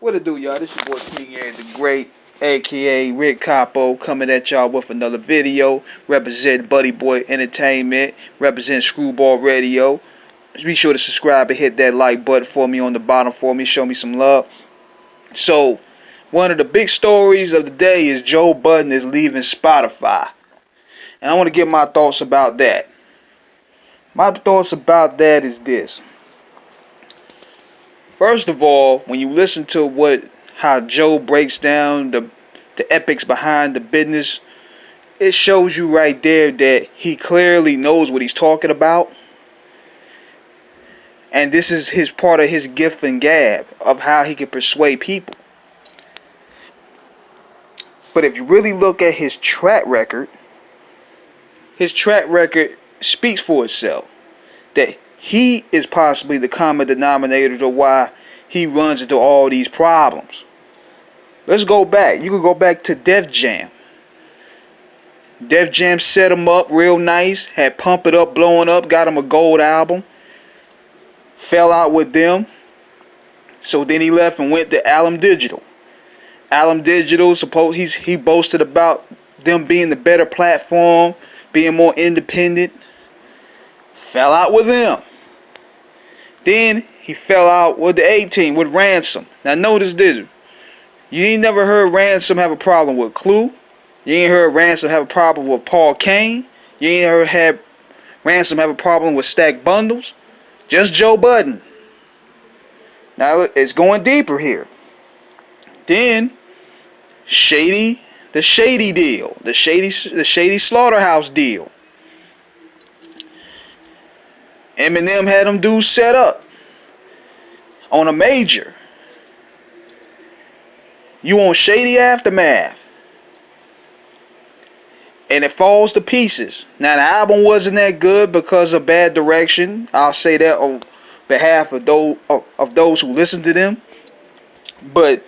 What it do, y'all? This your boy King Ed the Great, aka Rick Capo, coming at y'all with another video. Represent Buddy Boy Entertainment, represent Screwball Radio. Be sure to subscribe and hit that like button for me on the bottom for me. Show me some love. So, one of the big stories of the day is Joe Budden is leaving Spotify. And I want to get my thoughts about that. My thoughts about that is this. First of all, when you listen to how Joe breaks down the epics behind the business, it shows you right there that he clearly knows what he's talking about. And this is his part of his gift and gab of how he can persuade people. But if you really look at his track record speaks for itself. That he is possibly the common denominator to why he runs into all these problems. Let's go back. You can go back to Def Jam. Def Jam set him up real nice, had Pump It Up, blowing up, got him a gold album. Fell out with them. So then he left and went to Alum Digital. Alum Digital, he boasted about them being the better platform, being more independent. Fell out with them. Then he fell out with the 18, with Ransom. Now notice this. You ain't never heard Ransom have a problem with Clue. You ain't heard Ransom have a problem with Paul Kane. You ain't heard Ransom have a problem with Stack Bundles. Just Joe Budden. Now it's going deeper here. Then the shady deal. The shady slaughterhouse deal. Eminem had them dudes set up on a major. You on shady aftermath. And it falls to pieces. Now the album wasn't that good because of bad direction. I'll say that on behalf of those who listen to them. But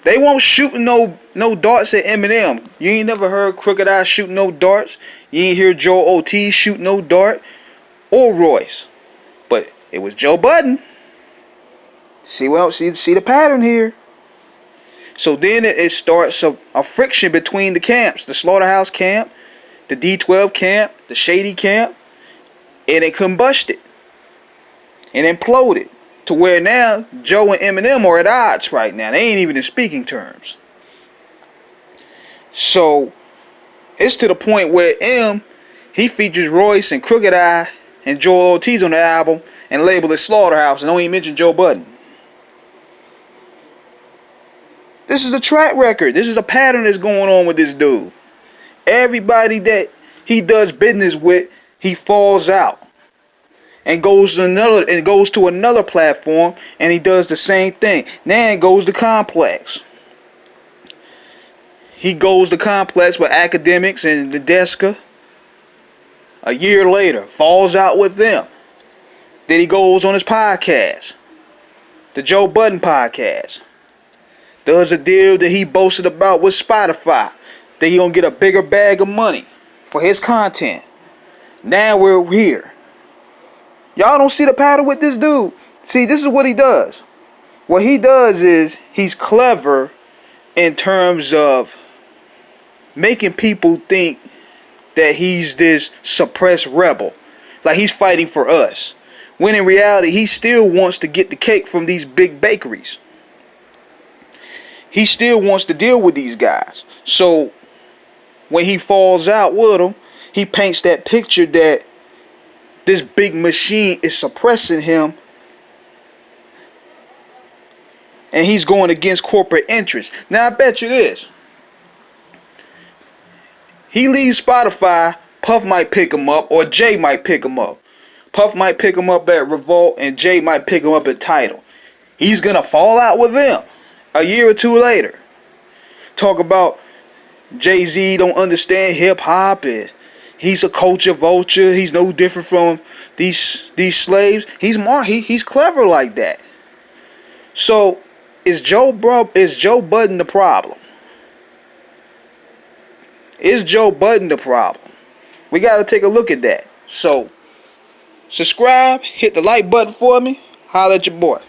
they won't shoot no darts at Eminem. You ain't never heard Crooked I shoot no darts. You ain't hear Joel O.T. shoot no dart. Or Royce. But it was Joe Budden. See the pattern here. So then it starts a friction between the camps. The Slaughterhouse camp, the D12 camp, the Shady camp. And it combusted. And imploded. To where now Joe and Eminem are at odds right now. They ain't even in speaking terms. So it's to the point where he features Royce and Crooked I and Joel Ortiz on the album and label it Slaughterhouse and don't even mention Joe Budden. This is a track record. This is a pattern that's going on with this dude. Everybody that he does business with, he falls out and goes to another platform and he does the same thing. Now it goes to Complex. He goes to Complex with Academics and the Deska. A year later, falls out with them. Then he goes on his podcast, the Joe Budden podcast. Does a deal that he boasted about with Spotify, that he gonna get a bigger bag of money for his content. Now we're here. Y'all don't see the pattern with this dude. See, this is what he does. What he does is he's clever in terms of making people think that he's this suppressed rebel. Like he's fighting for us. When in reality, he still wants to get the cake from these big bakeries. He still wants to deal with these guys. So when he falls out with them, he paints that picture that this big machine is suppressing him. And he's going against corporate interests. Now I bet you this. He leaves Spotify, Puff might pick him up, or Jay might pick him up. Puff might pick him up at Revolt, and Jay might pick him up at Tidal. He's going to fall out with them a year or two later. Talk about Jay-Z don't understand hip-hop, and he's a culture vulture. He's no different from these slaves. He's clever like that. So, is Joe Budden the problem? Is Joe Budden the problem? We got to take a look at that. So, subscribe, hit the like button for me. Holla at your boy.